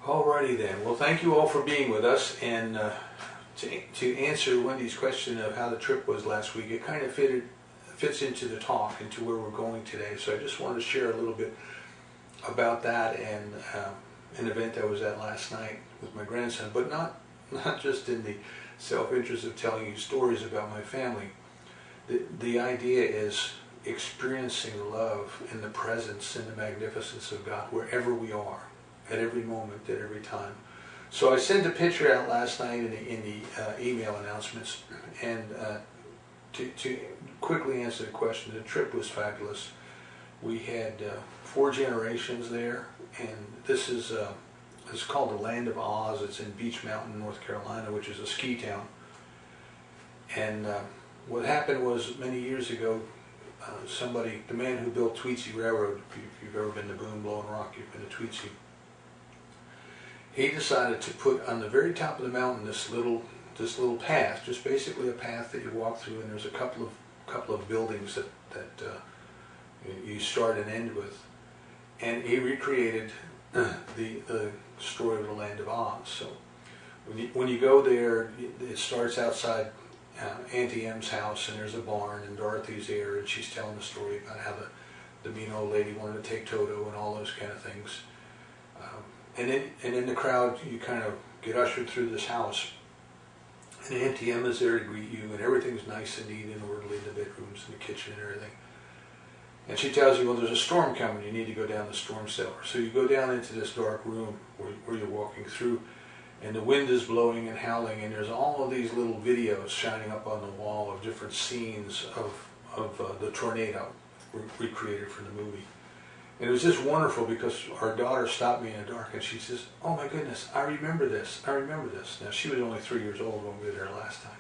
Alrighty then. Well, thank you all for being with us. And to answer Wendy's question of how the trip was last week, it kind of fits into the talk, into where we're going today. So I just wanted to share a little bit about that and an event I was at last night with my grandson, but not just in the self-interest of telling you stories about my family. The idea is experiencing love and the presence and the magnificence of God wherever we are, at every moment, at every time. So I sent a picture out last night in the email announcements, and to quickly answer the question, the trip was fabulous. We had 4 generations there, and this is it's called the Land of Oz. It's in Beach Mountain, North Carolina, which is a ski town. And what happened was, many years ago, the man who built Tweetsie Railroad, if you've ever been to Boone, Blowing Rock, you've been to Tweetsie, he decided to put on the very top of the mountain this little path, just basically a path that you walk through, and there's a couple of buildings that you start and end with. And he recreated the story of the Land of Oz. So when you go there, it starts outside Auntie M's house, and there's a barn, and Dorothy's there, and she's telling the story about how the mean old lady wanted to take Toto and all those kind of things. And in the crowd, you kind of get ushered through this house, and Auntie M is there to greet you, and everything's nice and neat and orderly in the bedrooms and the kitchen and everything. And she tells you, well, there's a storm coming, you need to go down the storm cellar. So you go down into this dark room where you're walking through, and the wind is blowing and howling, and there's all of these little videos shining up on the wall of different scenes of the tornado recreated from the movie. And it was just wonderful, because our daughter stopped me in the dark and she says, oh my goodness, I remember this, I remember this. Now, she was only 3 years old when we were there last time,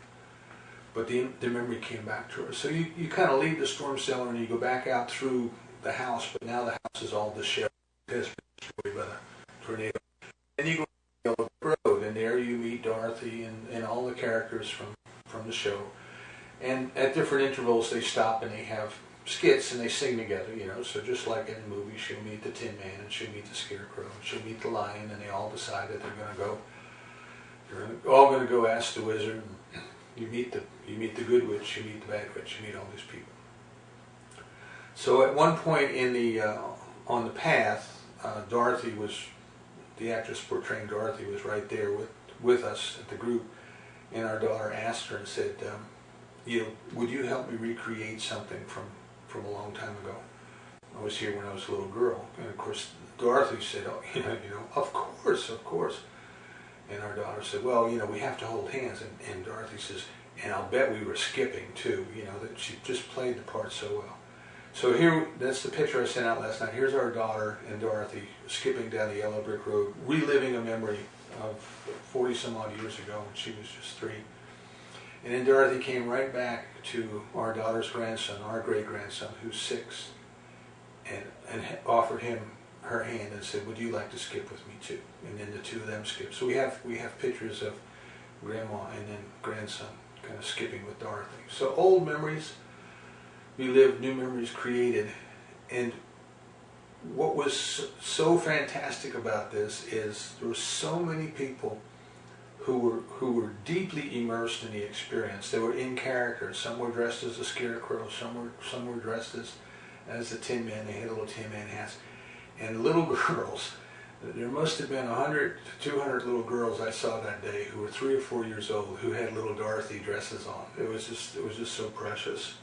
but the memory came back to her. So you kind of leave the storm cellar and you go back out through the house, but now the house is all disheveled, has been destroyed by the tornado. And you go down the road, and there you meet Dorothy and all the characters from the show. And at different intervals they stop and they have skits and they sing together, you know. So just like in the movie, she'll meet the Tin Man and she'll meet the Scarecrow and she'll meet the Lion, and they all decide that they're all going to go ask the wizard. You meet the good witch, you meet the bad witch, you meet all these people. So at one point on the path, Dorothy was, the actress portraying Dorothy was right there with us at the group, and our daughter asked her and said, would you help me recreate something from a long time ago? I was here when I was a little girl. And of course Dorothy said, oh, of course. And our daughter said, well, we have to hold hands. And Dorothy says, and I'll bet we were skipping too, that she just played the part so well. So here, that's the picture I sent out last night. Here's our daughter and Dorothy skipping down the yellow brick road, reliving a memory of 40 some odd years ago when she was just 3. And then Dorothy came right back to our daughter's grandson, our great-grandson, who's 6, and offered him her hand and said, would you like to skip with me too? And then the two of them skipped. So we have pictures of Grandma and then grandson kind of skipping with Dorothy. So old memories relived, new memories created. And what was so fantastic about this is there were so many people who were deeply immersed in the experience. They were in character. Some were dressed as the Scarecrow, some were dressed as the Tin Man. They had little Tin Man hats. And little girls, there must have been 100 to 200 little girls I saw that day who were 3 or 4 years old who had little Dorothy dresses on. It was just so precious.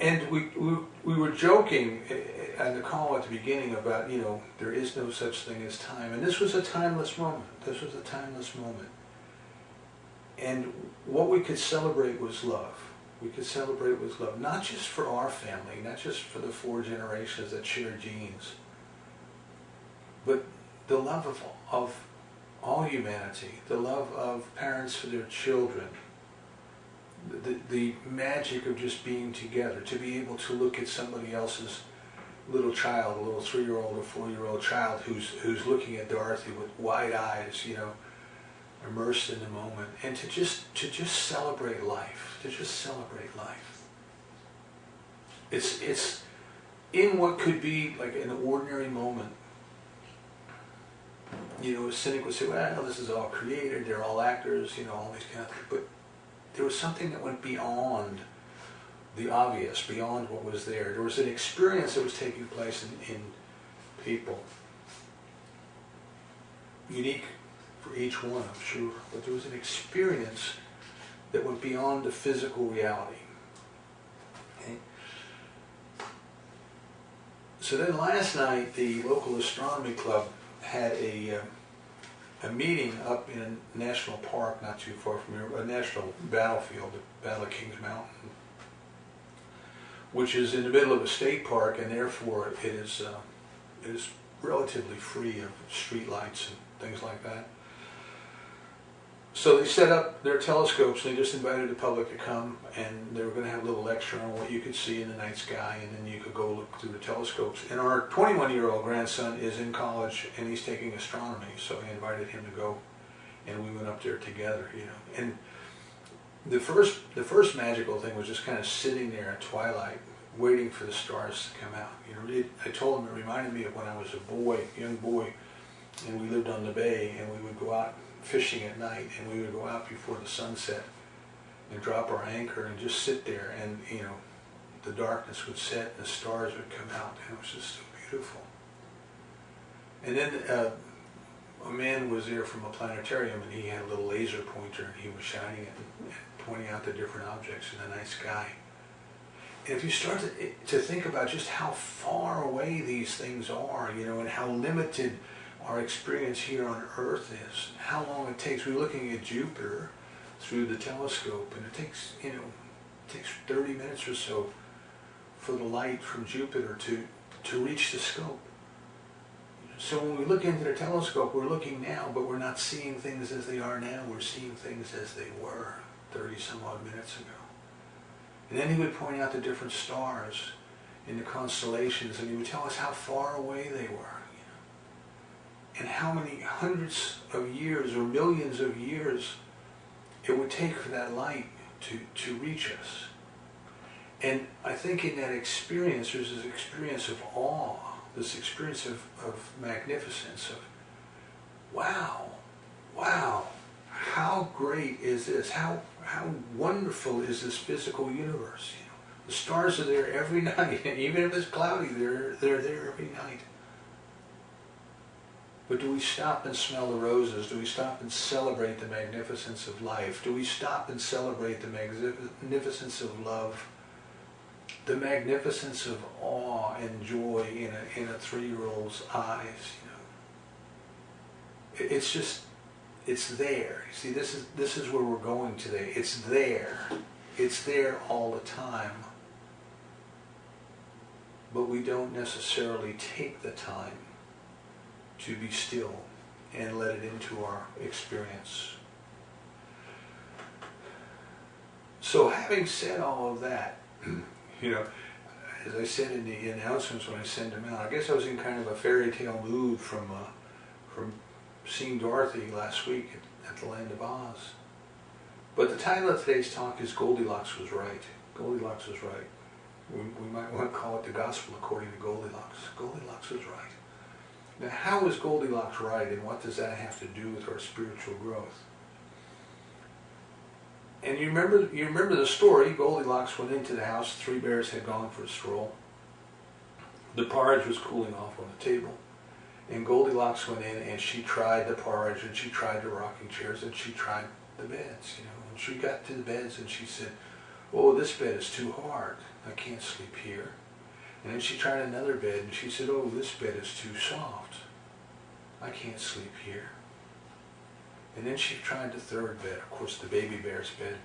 And we were joking on the call at the beginning about, there is no such thing as time. And this was a timeless moment. This was a timeless moment. And what we could celebrate was love. We could celebrate with love, not just for our family, not just for the 4 generations that share genes, but the love of all humanity, the love of parents for their children, the magic of just being together, to be able to look at somebody else's little child, a little 3-year-old or 4-year-old child who's looking at Dorothy with wide eyes, immersed in the moment, and to just celebrate life, It's in what could be like an ordinary moment, a cynic would say, well, this is all created, they're all actors, all these kind of things. But there was something that went beyond the obvious, beyond what was there. There was an experience that was taking place in people. Unique for each one, I'm sure. But there was an experience that went beyond the physical reality. Okay? So then last night, the local astronomy club had a meeting up in a national park not too far from here, a national battlefield, the Battle of Kings Mountain, which is in the middle of a state park, and therefore it is relatively free of street lights and things like that. So they set up their telescopes, and they just invited the public to come, and they were going to have a little lecture on what you could see in the night sky, and then you could go look through the telescopes. And our 21-year-old grandson is in college, and he's taking astronomy, so I invited him to go, and we went up there together, And the first magical thing was just kind of sitting there at twilight, waiting for the stars to come out. I told him it reminded me of when I was a young boy, and we lived on the bay, and we would go out fishing at night, and we would go out before the sunset and drop our anchor and just sit there, and the darkness would set and the stars would come out, and it was just so beautiful. And then a man was there from a planetarium, and he had a little laser pointer, and he was shining it and pointing out the different objects in the night sky. And if you start to think about just how far away these things are, and how limited our experience here on Earth is, how long it takes. We're looking at Jupiter through the telescope, and it takes 30 minutes or so for the light from Jupiter to reach the scope. So when we look into the telescope, we're looking now, but we're not seeing things as they are now. We're seeing things as they were 30 some odd minutes ago. And then he would point out the different stars in the constellations, and he would tell us how far away they were. And how many hundreds of years or millions of years it would take for that light to reach us. And I think in that experience, there's this experience of awe, this experience of magnificence, of wow, how great is this? How wonderful is this physical universe? The stars are there every night, and even if it's cloudy, they're there every night. But do we stop and smell the roses? Do we stop and celebrate the magnificence of life? Do we stop and celebrate the magnificence of love? The magnificence of awe and joy in a 3-year-old's eyes, It's just, it's there. You see, this is where we're going today. It's there. It's there all the time. But we don't necessarily take the time to be still and let it into our experience. So having said all of that, as I said in the announcements when I sent them out, I guess I was in kind of a fairy tale mood from seeing Dorothy last week at the Land of Oz. But the title of today's talk is Goldilocks Was Right. Goldilocks was right. We might want to call it the Gospel according to Goldilocks. Goldilocks was right. Now, how is Goldilocks right, and what does that have to do with our spiritual growth? And you remember the story. Goldilocks went into the house. 3 bears had gone for a stroll. The porridge was cooling off on the table. And Goldilocks went in, and she tried the porridge, and she tried the rocking chairs, and she tried the beds. And she got to the beds, and she said, "Oh, this bed is too hard. I can't sleep here." And then she tried another bed, and she said, "Oh, this bed is too soft. I can't sleep here." And then she tried the 3rd bed, of course, the baby bear's bed.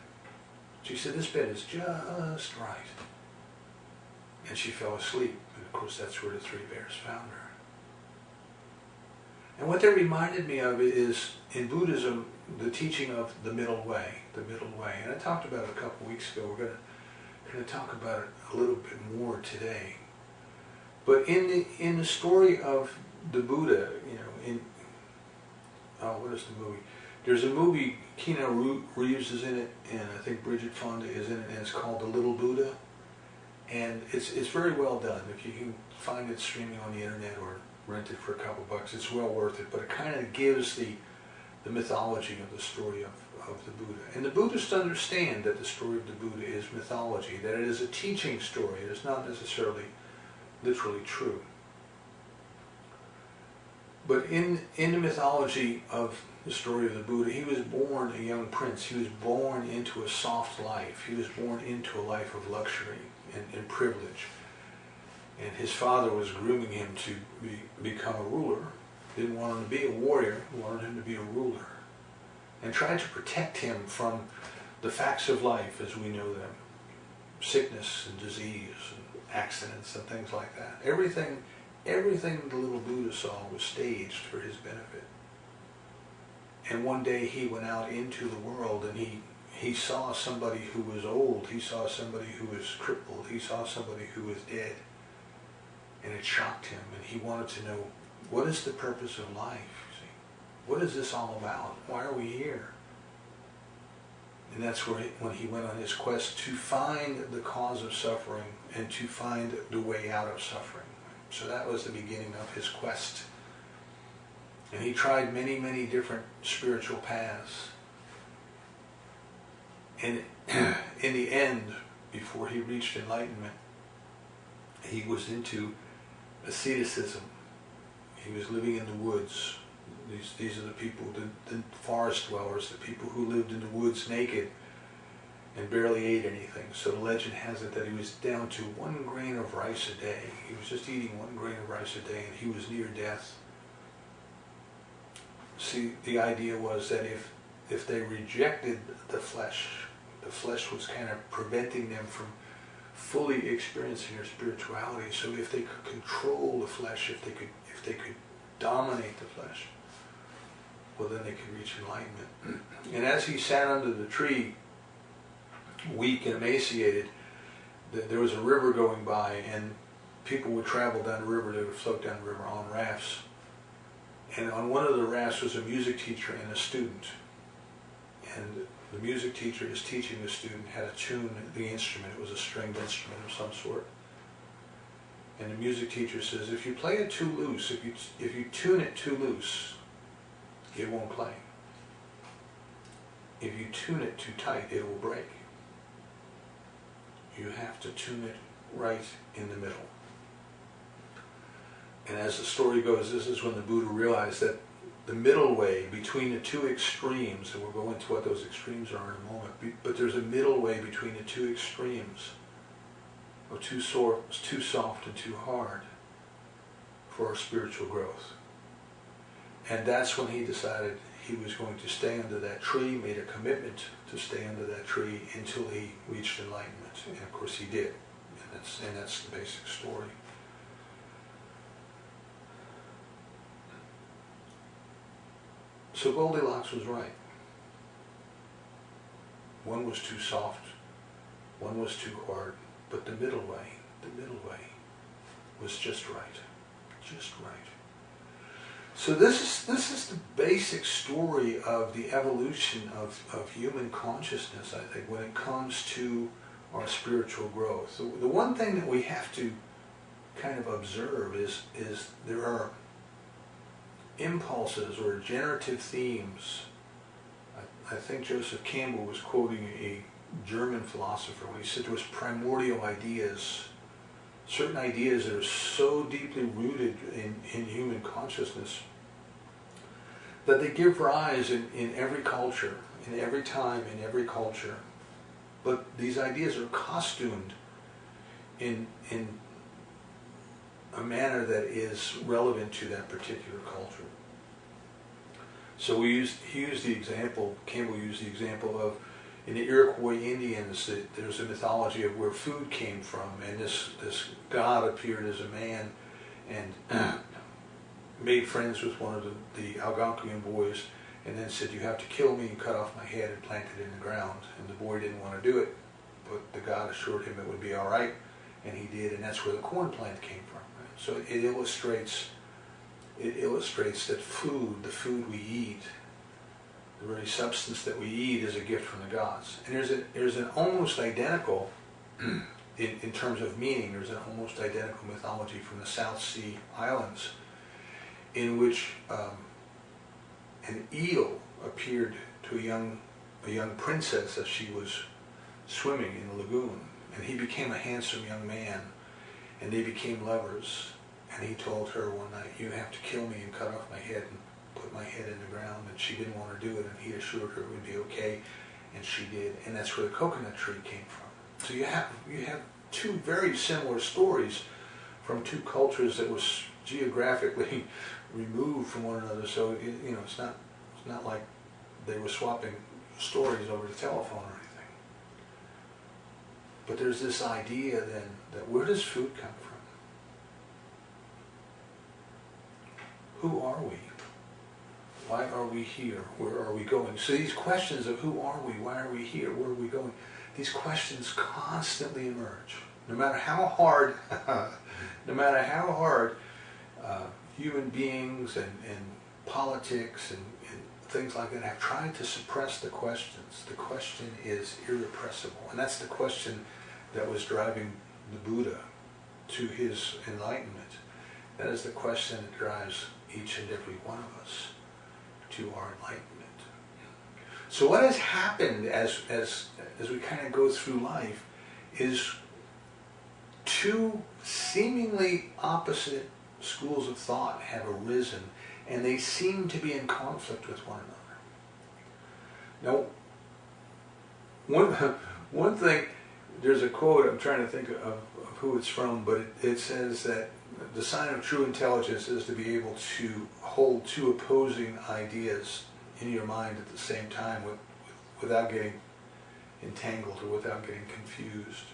She said, "This bed is just right." And she fell asleep. And of course, that's where the 3 bears found her. And what that reminded me of is, in Buddhism, the teaching of the middle way, the middle way. And I talked about it a couple weeks ago. We're going to talk about it a little bit more today. But in the story of the Buddha, what is the movie? There's a movie, Keanu Reeves is in it, and I think Bridget Fonda is in it, and it's called The Little Buddha. And it's very well done. If you can find it streaming on the internet or rent it for a couple bucks. It's well worth it, but it kind of gives the mythology of the story of the Buddha. And the Buddhists understand that the story of the Buddha is mythology, that it is a teaching story. It is not necessarily literally true. But in the mythology of the story of the Buddha, he was born a young prince. He was born into a soft life. He was born into a life of luxury and privilege. And his father was grooming him to become a ruler. Didn't want him to be a warrior, wanted him to be a ruler. And tried to protect him from the facts of life as we know them. Sickness and disease and accidents and things like that. Everything the little Buddha saw was staged for his benefit. And one day he went out into the world and he saw somebody who was old. He saw somebody who was crippled. He saw somebody who was dead. And it shocked him, and he wanted to know, what is the purpose of life? See? What is this all about? Why are we here? And that's where when he went on his quest to find the cause of suffering and to find the way out of suffering. So that was the beginning of his quest. And he tried many, many different spiritual paths. And in the end, before he reached enlightenment, he was into asceticism. He was living in the woods. These are the people, the forest dwellers, the people who lived in the woods naked and barely ate anything. So the legend has it that he was down to 1 grain of rice a day. He was just eating 1 grain of rice a day, and he was near death. See, the idea was that if they rejected the flesh was kind of preventing them from fully experiencing their spirituality. So if they could control the flesh, if they could dominate the flesh, well, then they could reach enlightenment. And as he sat under the tree, weak and emaciated, there was a river going by, and people would travel down the river. They would float down the river on rafts. And on one of the rafts was a music teacher and a student. And the music teacher is teaching the student how to tune the instrument. It was a stringed instrument of some sort. And the music teacher says, if you play it too loose, if you tune it too loose, it won't play. If you tune it too tight, it will break. You have to tune it right in the middle. And as the story goes, this is when the Buddha realized that the middle way between the two extremes, and we'll go into what those extremes are in a moment, but there's a middle way between the two extremes of too soft and too hard for our spiritual growth. And that's when he decided he was going to stay under that tree, made a commitment to stay under that tree until he reached enlightenment. And of course he did. And that's the basic story. So Goldilocks was right. One was too soft, one was too hard, but the middle way was just right. Just right. So this is the basic story of the evolution of human consciousness, I think, when it comes to our spiritual growth. The one thing that we have to kind of observe is there are impulses or generative themes. I think Joseph Campbell was quoting a German philosopher when he said there was primordial ideas, certain ideas that are so deeply rooted in human consciousness that they give rise in every culture, in every time, in every culture. But these ideas are costumed in a manner that is relevant to that particular culture. So Campbell used the example of, in the Iroquois Indians, there's a mythology of where food came from, and this god appeared as a man and made friends with one of the Algonquian boys, and then said, you have to kill me and cut off my head and plant it in the ground. And the boy didn't want to do it, but the god assured him it would be all right, and he did, and that's where the corn plant came from. So it illustrates that food, the food we eat, the very substance that we eat, is a gift from the gods. And there's an almost identical, in terms of meaning, there's an almost identical mythology from the South Sea Islands, in which an eel appeared to a young princess as she was swimming in the lagoon, and he became a handsome young man, and they became lovers. And he told her one night, "You have to kill me and cut off my head and put my head in the ground." And she didn't want to do it, and he assured her it would be okay, and she did. And that's where the coconut tree came from. So you have two very similar stories from two cultures that was geographically removed from one another. So it's not like they were swapping stories over the telephone or anything. But there's this idea then that where does food come from? Who are we? Why are we here? Where are we going? So these questions of who are we? Why are we here? Where are we going? These questions constantly emerge. No matter how hard, human beings and politics and things like that have tried to suppress the questions. The question is irrepressible. And that's the question that was driving the Buddha to his enlightenment. That is the question that drives each and every one of us to our enlightenment. So what has happened as we kind of go through life is two seemingly opposite schools of thought have arisen, and they seem to be in conflict with one another. Now, one thing, there's a quote, I'm trying to think of who it's from, but it says that the sign of true intelligence is to be able to hold two opposing ideas in your mind at the same time without getting entangled or without getting confused.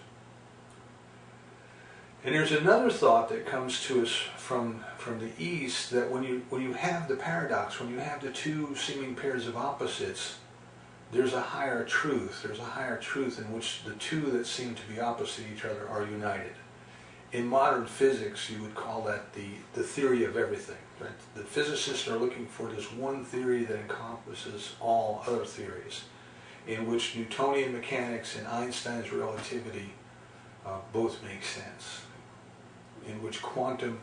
And there's another thought that comes to us from the East, that when you have the paradox, when you have the two seeming pairs of opposites, there's a higher truth. There's a higher truth in which the two that seem to be opposite each other are united. In modern physics, you would call that the theory of everything. Right? The physicists are looking for this one theory that encompasses all other theories, in which Newtonian mechanics and Einstein's relativity both make sense, in which quantum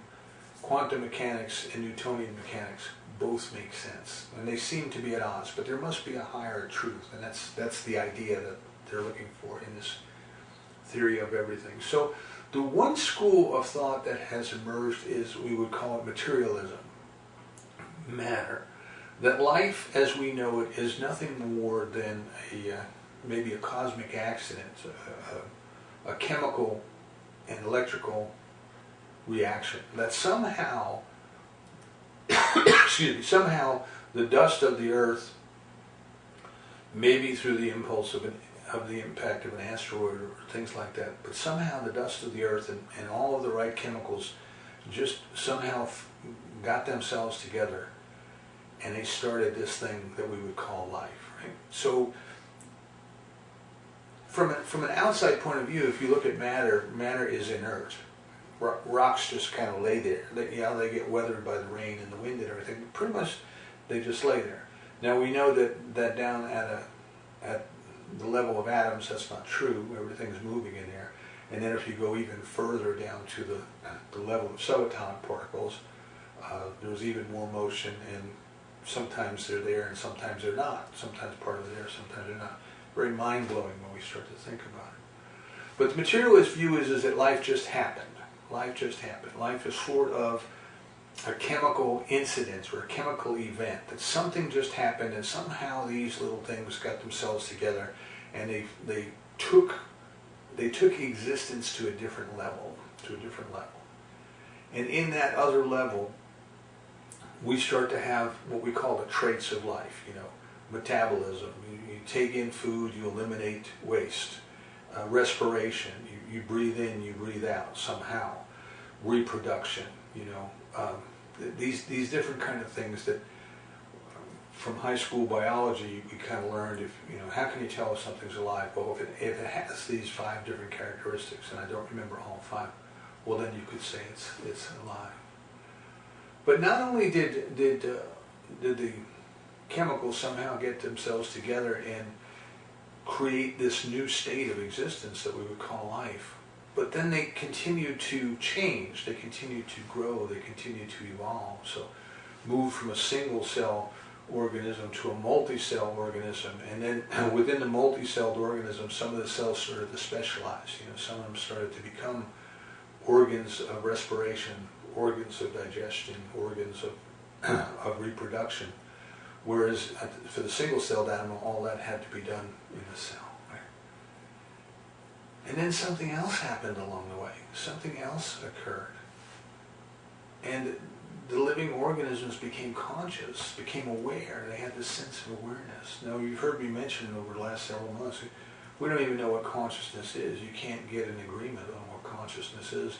mechanics and Newtonian mechanics both make sense. And they seem to be at odds, but there must be a higher truth, and that's the idea that they're looking for in this theory of everything. So the one school of thought that has emerged is, we would call it materialism, matter. That life as we know it is nothing more than maybe a cosmic accident, a chemical and electrical reaction. That somehow, somehow the dust of the earth, maybe through the impulse of the impact of an asteroid or things like that, but somehow the dust of the earth and all of the right chemicals just somehow got themselves together, and they started this thing that we would call life. Right? So from an outside point of view, if you look at matter, matter is inert. Rocks just kind of lay there. They get weathered by the rain and the wind and everything. But pretty much, they just lay there. Now we know that down at the level of atoms, that's not true. Everything's moving in there. And then if you go even further down to the level of subatomic particles, there's even more motion, and sometimes they're there and sometimes they're not. Sometimes part of it there, sometimes they're not. Very mind-blowing when we start to think about it. But the materialist view is that life just happened. Life just happened. Life is sort of a chemical incident or a chemical event, that something just happened and somehow these little things got themselves together, and they took existence to a different level, And in that other level, we start to have what we call the traits of life, metabolism. You take in food, you eliminate waste. Respiration, you breathe in, you breathe out somehow. Reproduction, these different kind of things that from high school biology we kind of learned. How can you tell if something's alive? Well, if it has these 5 different characteristics, and I don't remember all 5, well then you could say it's alive. But not only did the chemicals somehow get themselves together and create this new state of existence that we would call life, but then they continue to change, they continue to grow, they continue to evolve. So moved from a single cell organism to a multi-cell organism, and then within the multi-celled organism, some of the cells started to specialize. Some of them started to become organs of respiration, organs of digestion, organs of reproduction. Whereas for the single-celled animal, all that had to be done in a cell. Right? And then something else happened along the way. Something else occurred. And the living organisms became conscious, became aware. They had this sense of awareness. Now, you've heard me mention over the last several months, we don't even know what consciousness is. You can't get an agreement on what consciousness is.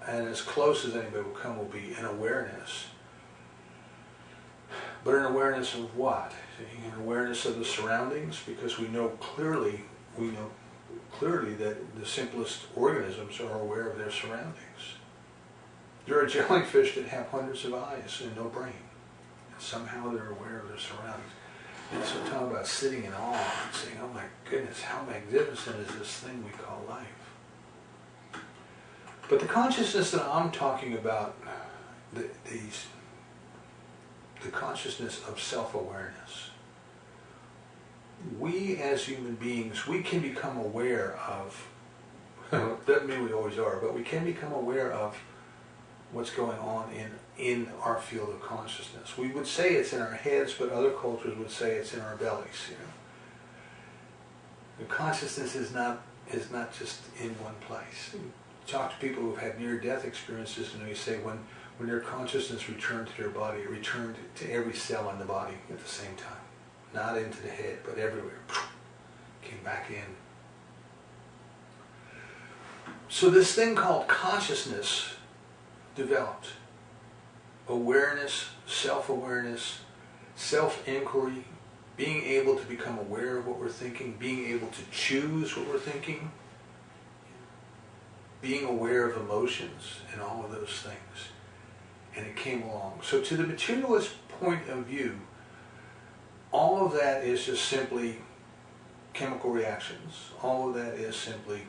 And as close as anybody will come will be an awareness. But an awareness of what? An awareness of the surroundings, because we know clearly that the simplest organisms are aware of their surroundings. There are jellyfish that have hundreds of eyes and no brain. And somehow they're aware of their surroundings. And so talking about sitting in awe and saying, oh my goodness, how magnificent is this thing we call life. But the consciousness that I'm talking about, the consciousness of self-awareness. We as human beings, we can become aware of, doesn't mean we always are, but we can become aware of what's going on in our field of consciousness. We would say it's in our heads, but other cultures would say it's in our bellies. The consciousness is not just in one place. You talk to people who've had near-death experiences, and they say when their consciousness returned to their body, it returned to every cell in the body at the same time. Not into the head, but everywhere. Came back in. So this thing called consciousness developed. Awareness, self-awareness, self-inquiry, being able to become aware of what we're thinking, being able to choose what we're thinking, being aware of emotions and all of those things. And it came along. So to the materialist point of view, all of that is just simply chemical reactions. All of that is simply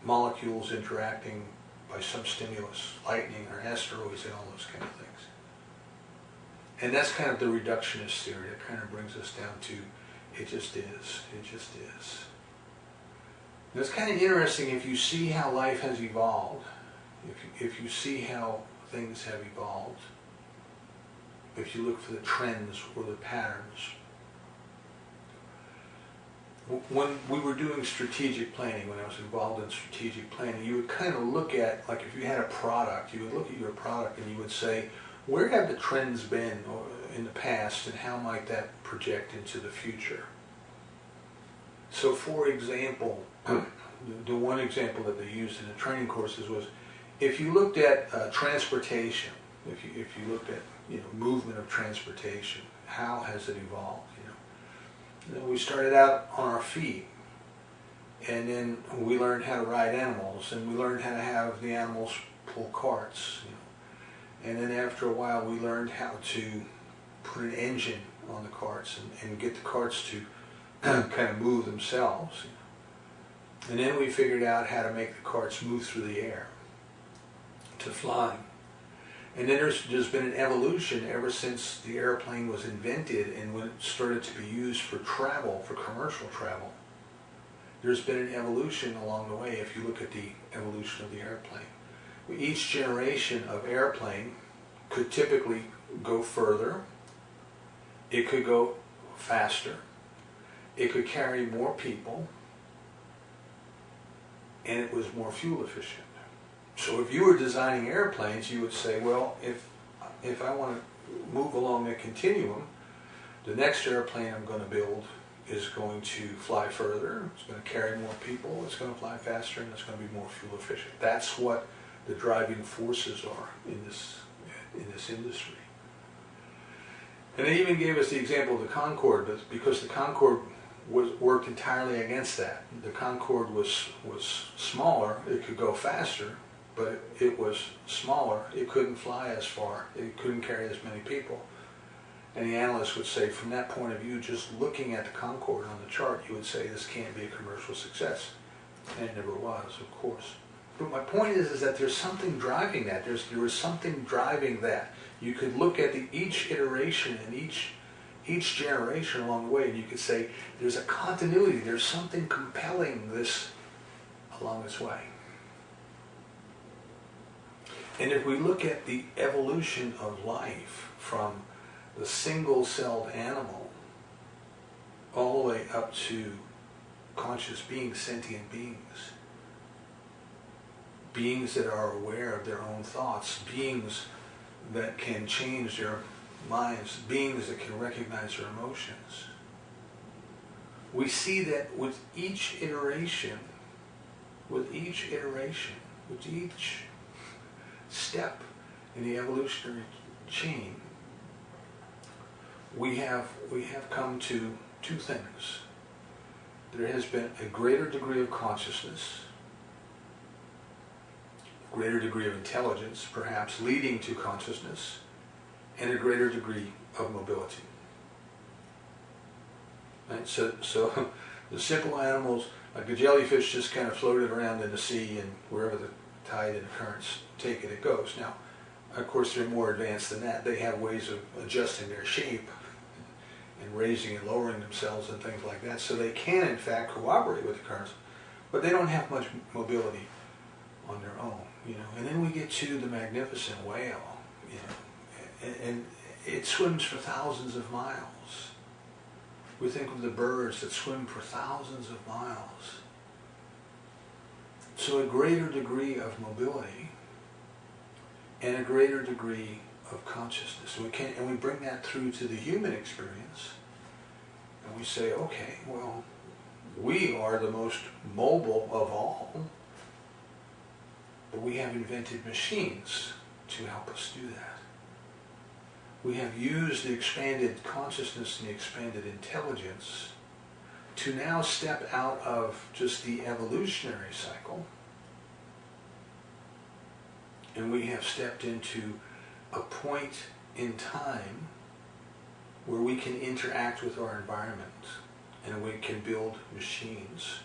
molecules interacting by some stimulus, lightning or asteroids and all those kind of things. And that's kind of the reductionist theory. That kind of brings us down to, it just is. It just is. And it's kind of interesting if you see how life has evolved, if you see how things have evolved, if you look for the trends or the patterns. When we were doing strategic planning, when I was involved in strategic planning, you would kind of look at, like if you had a product, you would look at your product and you would say, where have the trends been in the past and how might that project into the future? So for example, the one example that they used in the training courses was, if you looked at transportation, if you looked at movement of transportation, how has it evolved? We started out on our feet, and then we learned how to ride animals, and we learned how to have the animals pull carts. And then after a while, we learned how to put an engine on the carts and get the carts to kind of move themselves. And then we figured out how to make the carts move through the air, to flying. And then there's been an evolution ever since the airplane was invented and when it started to be used for travel, for commercial travel. There's been an evolution along the way if you look at the evolution of the airplane. Each generation of airplane could typically go further, it could go faster, it could carry more people, and it was more fuel efficient. So if you were designing airplanes, you would say, well, if I want to move along a continuum, the next airplane I'm going to build is going to fly further, it's going to carry more people, it's going to fly faster, and it's going to be more fuel efficient. That's what the driving forces are in this industry. And they even gave us the example of the Concorde, because the Concorde worked entirely against that. The Concorde was smaller, it could go faster, but it was smaller, it couldn't fly as far, it couldn't carry as many people. And the analysts would say, from that point of view, just looking at the Concorde on the chart, you would say this can't be a commercial success. And it never was, of course. But my point is that there's something driving that. There was something driving that. You could look at each iteration and each generation along the way, and you could say there's a continuity. There's something compelling this along its way. And if we look at the evolution of life from the single-celled animal all the way up to conscious beings, sentient beings, beings that are aware of their own thoughts, beings that can change their minds, beings that can recognize their emotions, we see that with each iteration, with each step in the evolutionary chain, we have come to two things. There has been a greater degree of consciousness, a greater degree of intelligence, perhaps leading to consciousness, and a greater degree of mobility. Right? So the simple animals, like a jellyfish, just kind of floated around in the sea, and wherever the tide and the currents take it, it goes. Now, of course, they're more advanced than that. They have ways of adjusting their shape and raising and lowering themselves and things like that, so they can, in fact, cooperate with the currents, but they don't have much mobility on their own, you know. And then we get to the magnificent whale, you know, and it swims for thousands of miles. We think of the birds that swim for thousands of miles. So a greater degree of mobility and a greater degree of consciousness. And we bring that through to the human experience, and we say, okay, well, we are the most mobile of all, but we have invented machines to help us do that. We have used the expanded consciousness and the expanded intelligence to now step out of just the evolutionary cycle, and we have stepped into a point in time where we can interact with our environment, and we can build machines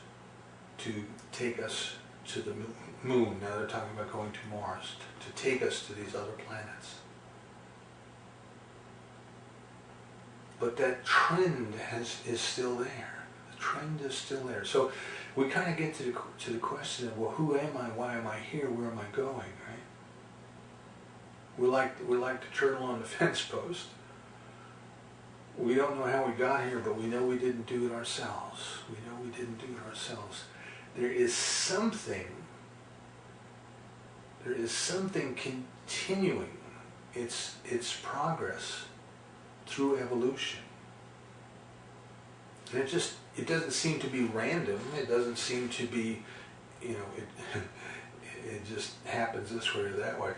to take us to the moon. Now they're talking about going to Mars, to take us to these other planets. But that trend is still there. The trend is still there. So we kind of get to the question of, well, who am I? Why am I here? Where am I going? Right? We're like the turtle on the fence post. We don't know how we got here, but we know we didn't do it ourselves. We know we didn't do it ourselves. There is something continuing its progress through evolution. And it doesn't seem to be random. It doesn't seem to be, you know, it just happens this way or that way.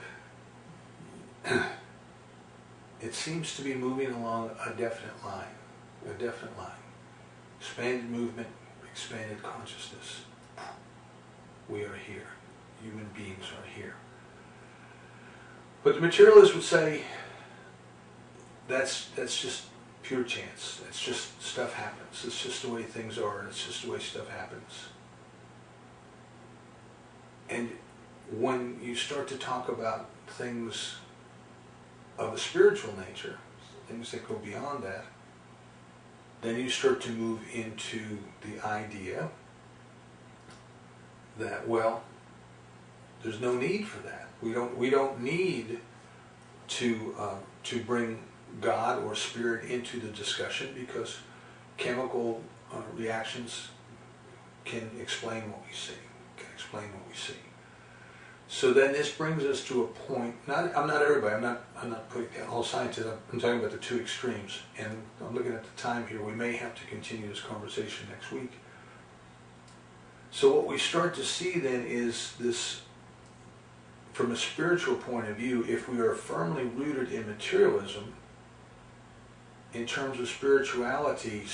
It seems to be moving along a definite line. Expanded movement, expanded consciousness. We are here. Human beings are here. But the materialists would say that's just pure chance. It's just stuff happens. It's just the way things are, and it's just the way stuff happens. And when you start to talk about things of a spiritual nature, things that go beyond that, then you start to move into the idea that, well, there's no need for that. We don't need to bring God or spirit into the discussion, because chemical reactions can explain what we see. So then this brings us to a point. I'm not everybody. I'm not putting down all scientists. I'm talking about the two extremes. And I'm looking at the time here. We may have to continue this conversation next week. So what we start to see then is this, from a spiritual point of view, if we are firmly rooted in materialism, in terms of spirituality,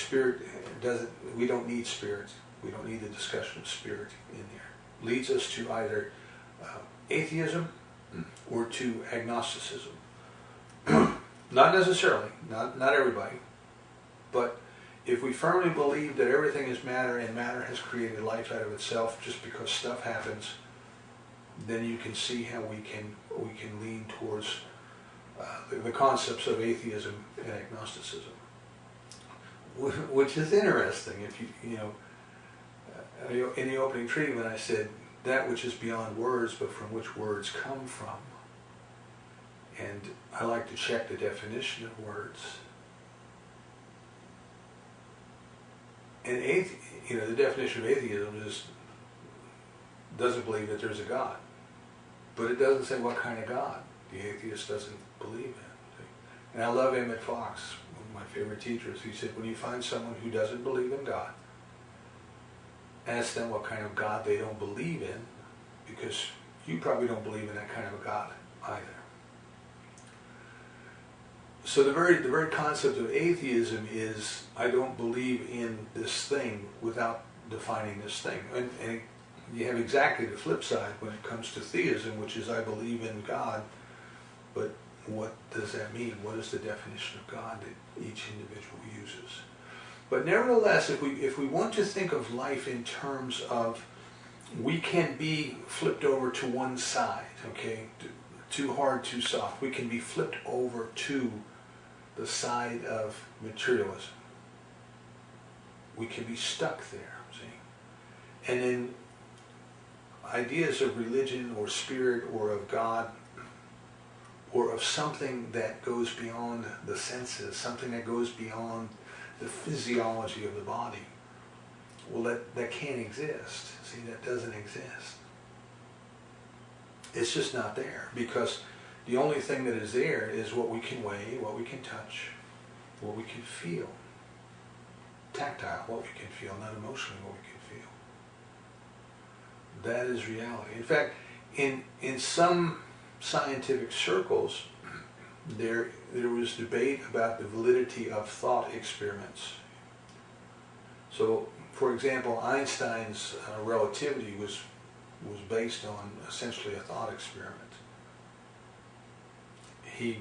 we don't need spirit. We don't need the discussion of spirit in there. Leads us to either atheism or to agnosticism. Not necessarily, not everybody, but if we firmly believe that everything is matter and matter has created life out of itself just because stuff happens, then you can see how we can lean towards the concepts of atheism and agnosticism, which is interesting. If in the opening treatment I said that which is beyond words, but from which words come from. And I like to check the definition of words. And the definition of atheism doesn't believe that there's a God. But it doesn't say what kind of God the atheist doesn't believe in. And I love Emmett Fox, one of my favorite teachers. He said, when you find someone who doesn't believe in God, ask them what kind of God they don't believe in, because you probably don't believe in that kind of a God either. So the very concept of atheism is, I don't believe in this thing without defining this thing. And you have exactly the flip side when it comes to theism, which is I believe in God, but what does that mean? What is the definition of God that each individual uses? But nevertheless, if we want to think of life in terms of, we can be flipped over to one side, okay? Too hard, too soft. We can be flipped over to the side of materialism. We can be stuck there, see? And then ideas of religion or spirit or of God or of something that goes beyond the senses, something that goes beyond the physiology of the body, well, that can't exist. See, that doesn't exist. It's just not there, because the only thing that is there is what we can weigh, what we can touch, what we can feel. Tactile, what we can feel, not emotionally what we can feel. That is reality. In fact, in some scientific circles, there was debate about the validity of thought experiments. So, for example, Einstein's relativity was based on essentially a thought experiment. He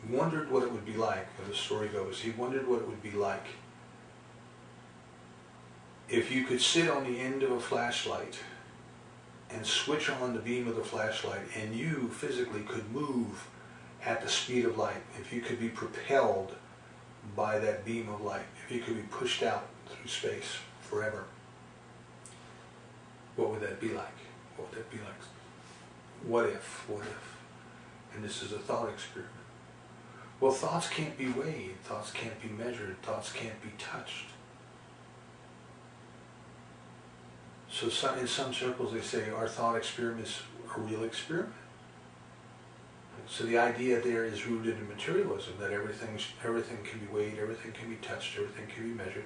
wondered what it would be like, as the story goes, he wondered what it would be like if you could sit on the end of a flashlight and switch on the beam of the flashlight, and you physically could move at the speed of light, if you could be propelled by that beam of light, if you could be pushed out through space forever, what would that be like? What would that be like? What if? What if? And this is a thought experiment. Well, thoughts can't be weighed, thoughts can't be measured, thoughts can't be touched. So in some circles they say our thought experiment is a real experiment. So the idea there is rooted in materialism, that everything can be weighed, everything can be touched, everything can be measured.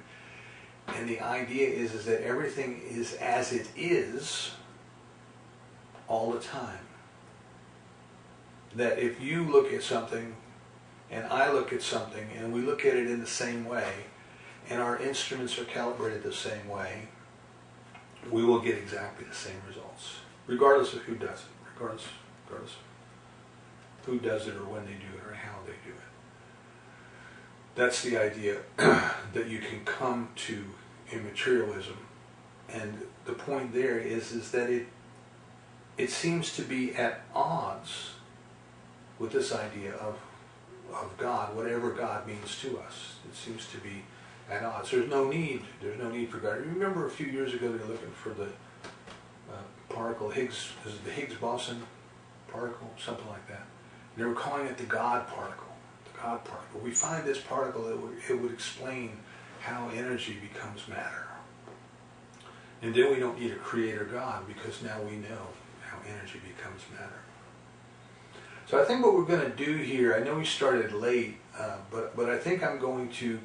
And the idea is that everything is as it is all the time. That if you look at something and I look at something and we look at it in the same way and our instruments are calibrated the same way, we will get exactly the same results, regardless of who does it, regardless of who does it or when they do it or how they do it. That's the idea that you can come to in materialism. And the point there is that it seems to be at odds with this idea of God, whatever God means to us. It seems to be at odds. There's no need for God. Remember a few years ago they were looking for the particle Higgs, is it the Higgs-Boson particle, something like that. And they were calling it the God particle. The God particle. We find this particle, it would explain how energy becomes matter. And then we don't need a creator God, because now we know how energy becomes matter. So I think what we're going to do here, I know we started late, but I think I'm going to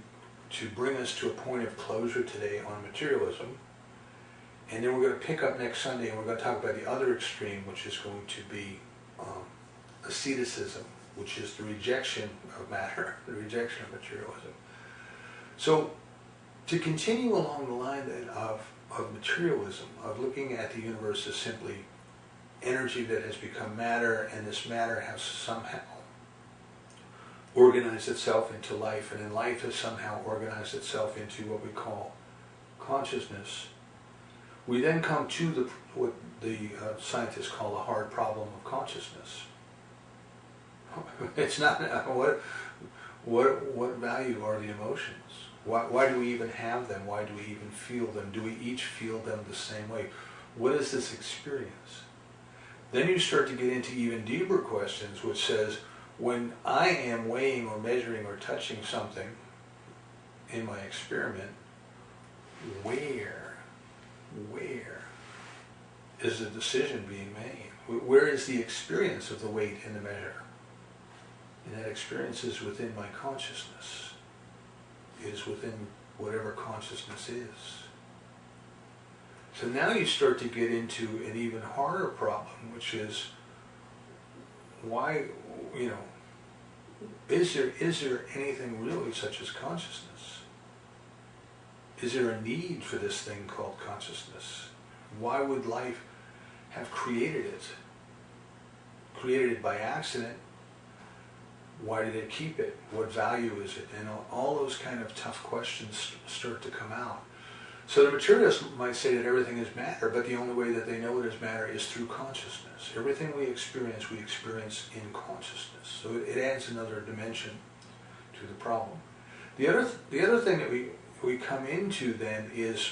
bring us to a point of closure today on materialism. And then we're going to pick up next Sunday and we're going to talk about the other extreme, which is going to be asceticism, which is the rejection of matter, the rejection of materialism. So to continue along the line then of materialism, of looking at the universe as simply energy that has become matter, and this matter has somehow organized itself into life, and then life has somehow organized itself into what we call consciousness. We then come to what the scientists call the hard problem of consciousness. It's not what value are the emotions? Why do we even have them? Why do we even feel them? Do we each feel them the same way? What is this experience? Then you start to get into even deeper questions, which says, when I am weighing or measuring or touching something in my experiment, where is the decision being made? Where is the experience of the weight and the measure? And that experience is within my consciousness. It is within whatever consciousness is. So now you start to get into an even harder problem, which is, why, is there anything really such as consciousness? Is there a need for this thing called consciousness? Why would life have created it? Created it by accident? Why did it keep it? What value is it? And all those kind of tough questions start to come out. So the materialists might say that everything is matter, but the only way that they know it is matter is through consciousness. Everything we experience in consciousness. So it adds another dimension to the problem. The other thing that we come into then is,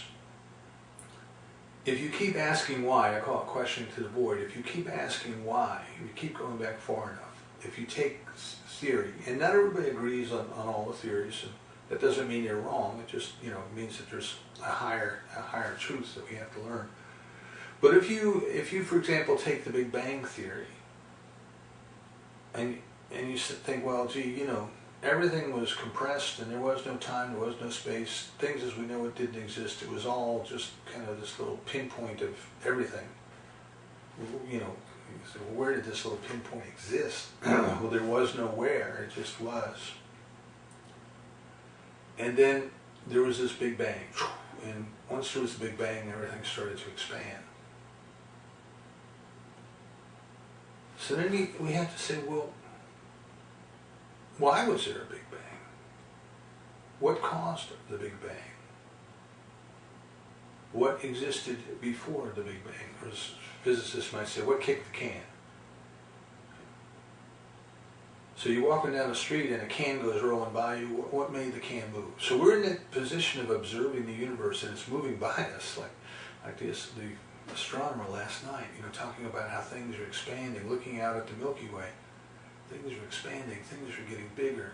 if you keep asking why, I call it questioning to the void, if you keep asking why, if you keep going back far enough, if you take theory, and not everybody agrees on all the theories, and that doesn't mean you're wrong, it just means that there's a higher truth that we have to learn. But if you for example take the Big Bang theory, and you think, well, gee, everything was compressed and there was no time, there was no space, things as we know it didn't exist, it was all just kind of this little pinpoint of everything. So where did this little pinpoint exist? Well, there was no where, it just was. And then there was this Big Bang, and once there was the Big Bang, everything started to expand. So then we have to say, well, why was there a Big Bang? What caused the Big Bang? What existed before the Big Bang? Or as physicists might say, what kicked the can? So you're walking down the street and a can goes rolling by you, what made the can move? So we're in that position of observing the universe and it's moving by us, like this, the astronomer last night, talking about how things are expanding, looking out at the Milky Way. Things are expanding, things are getting bigger.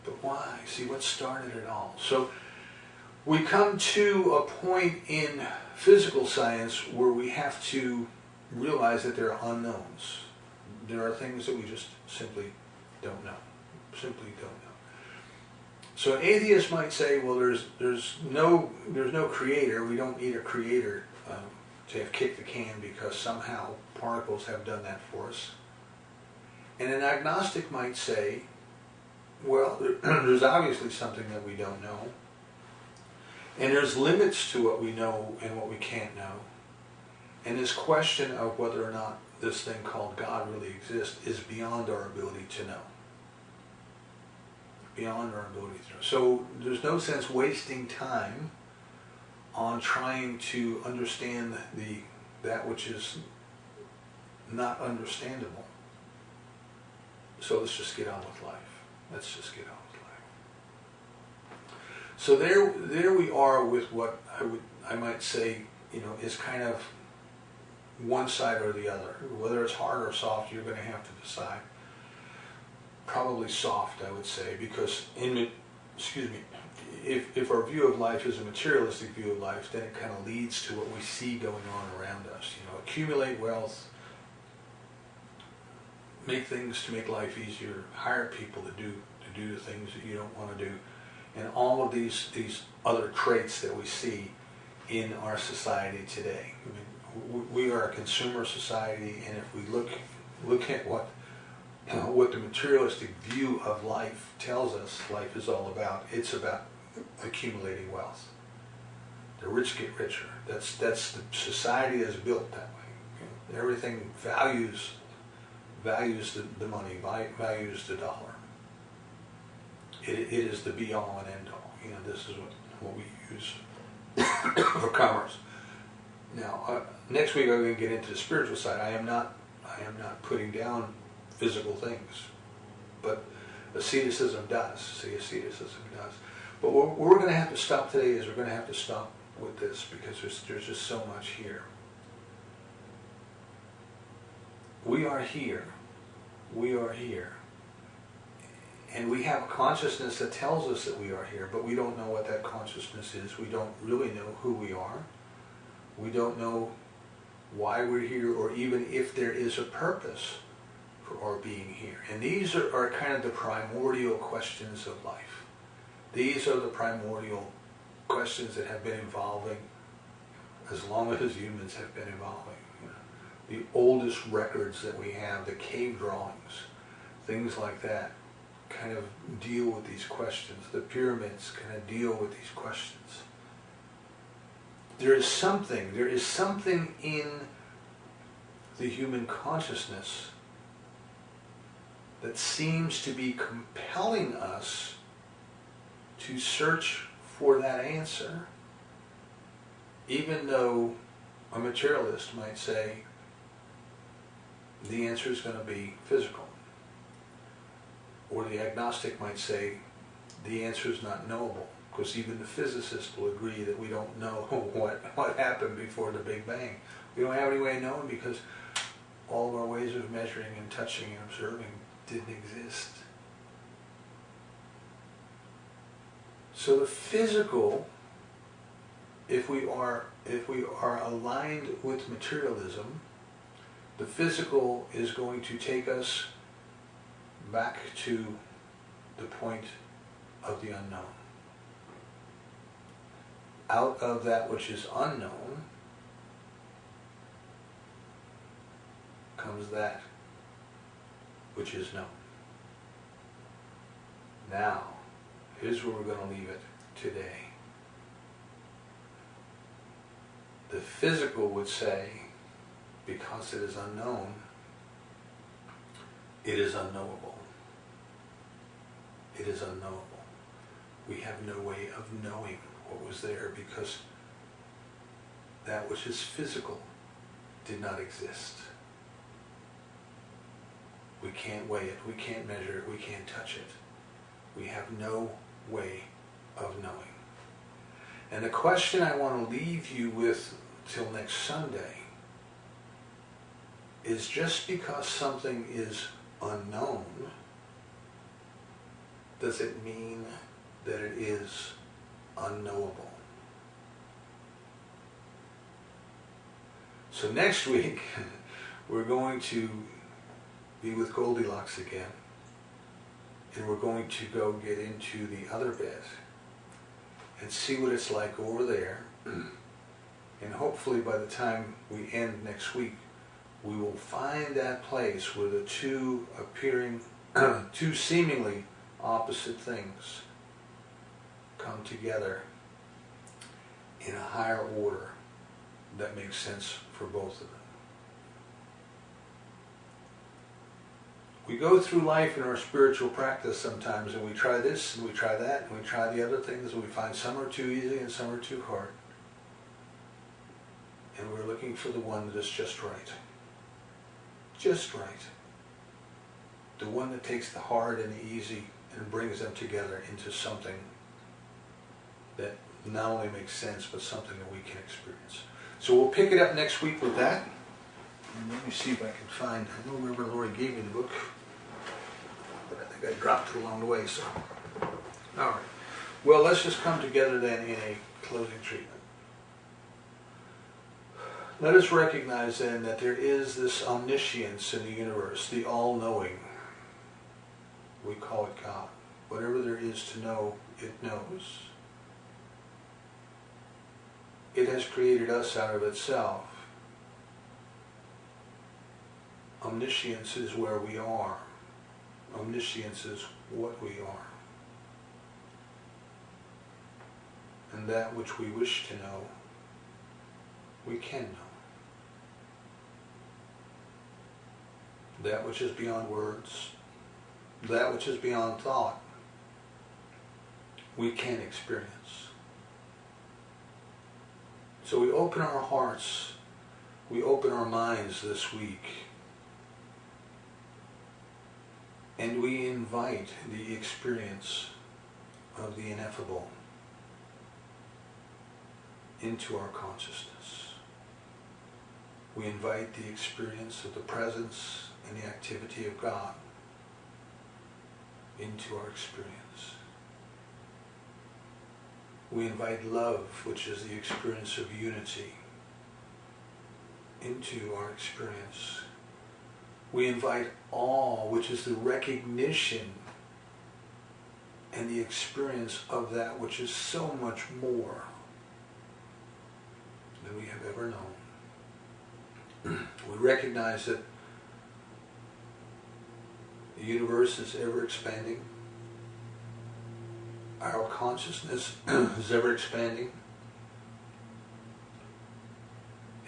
But why? See, what started it all? So we come to a point in physical science where we have to realize that there are unknowns. There are things that we just simply don't know. Simply don't know. So an atheist might say, well, there's no creator. We don't need a creator to have kicked the can because somehow particles have done that for us. And an agnostic might say, well, there's obviously something that we don't know. And there's limits to what we know and what we can't know. And this question of whether or not this thing called God really exists is beyond our ability to know. Beyond our ability to know. So there's no sense wasting time on trying to understand that which is not understandable. So let's just get on with life. Let's just get on with life. So there we are with what I might say, is kind of one side or the other. Whether it's hard or soft, you're going to have to decide. Probably soft, I would say, because if our view of life is a materialistic view of life, then it kind of leads to what we see going on around us. Accumulate wealth, make things to make life easier, hire people to do the things that you don't want to do, and all of these other traits that we see in our society today. I mean, we are a consumer society, and if we look at what the materialistic view of life tells us life is all about, it's about accumulating wealth. The rich get richer. That's the society is built that way. Everything values the money, values the dollar. It is the be all and end all. This is what we use for commerce. Now, next week I'm going to get into the spiritual side. I am not putting down physical things, but asceticism does. See, asceticism does. But what we're going to have to stop today is we're going to have to stop with this, because there's just so much here. We are here. We are here. And we have a consciousness that tells us that we are here, but we don't know what that consciousness is. We don't really know who we are. We don't know why we're here, or even if there is a purpose for our being here. And these are kind of the primordial questions of life. These are the primordial questions that have been evolving as long as humans have been evolving. You know, the oldest records that we have, the cave drawings, things like that, kind of deal with these questions. The pyramids kind of deal with these questions. There is something in the human consciousness that seems to be compelling us to search for that answer, even though a materialist might say the answer is going to be physical. Or the agnostic might say the answer is not knowable, because even the physicists will agree that we don't know what happened before the Big Bang. We don't have any way of knowing, because all of our ways of measuring and touching and observing didn't exist. So the physical, if we are aligned with materialism, the physical is going to take us back to the point of the unknown. Out of that which is unknown comes that which is known. Now, here's where we're going to leave it today. The physical would say, because it is unknown, it is unknowable. It is unknowable. We have no way of knowing what was there, because that which is physical did not exist. We can't weigh it, we can't measure it, we can't touch it. We have no way of knowing. And the question I want to leave you with till next Sunday is, just because something is unknown, does it mean that it is unknowable? So next week, we're going to be with Goldilocks again, and we're going to go get into the other bed and see what it's like over there. And hopefully by the time we end next week, we will find that place where the two two seemingly opposite things come together in a higher order that makes sense for both of them. We go through life in our spiritual practice sometimes, and we try this and we try that and we try the other things, and we find some are too easy and some are too hard. And we're looking for the one that is just right. Just right. The one that takes the hard and the easy and brings them together into something that not only makes sense, but something that we can experience. So we'll pick it up next week with that. And let me see if I can find, I don't remember Lori gave me the book, but I think I dropped it along the way, so. All right. Well, let's just come together then in a closing treatment. Let us recognize then that there is this omniscience in the universe, the all-knowing. We call it God. Whatever there is to know, it knows. It has created us out of itself. Omniscience is where we are. Omniscience is what we are. And that which we wish to know, we can know. That which is beyond words, that which is beyond thought, we can experience. So we open our hearts, we open our minds this week, and we invite the experience of the ineffable into our consciousness. We invite the experience of the presence and the activity of God into our experience. We invite love, which is the experience of unity, into our experience. We invite awe, which is the recognition and the experience of that which is so much more than we have ever known. We recognize that the universe is ever expanding. Our consciousness is ever expanding.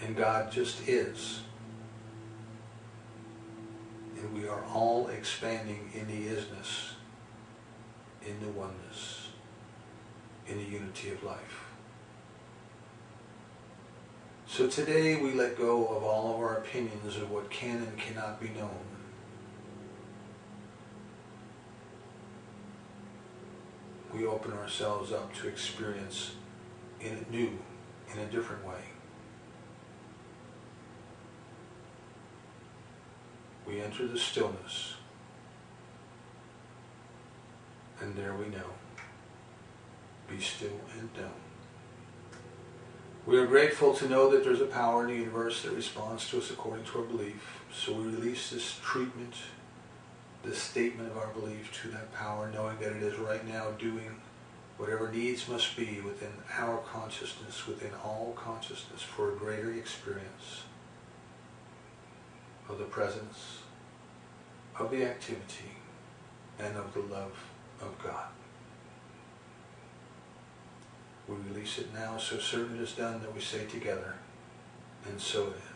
And God just is. And we are all expanding in the isness, in the oneness, in the unity of life. So today we let go of all of our opinions of what can and cannot be known. We open ourselves up to experience in a different way. We enter the stillness, and there we know. Be still and know. We are grateful to know that there's a power in the universe that responds to us according to our belief. So we release this treatment, this statement of our belief to that power, knowing that it is right now doing whatever needs must be within our consciousness, within all consciousness, for a greater experience of the presence, of the activity, and of the love of God. We release it now, so certain it is done that we say together, and so it is.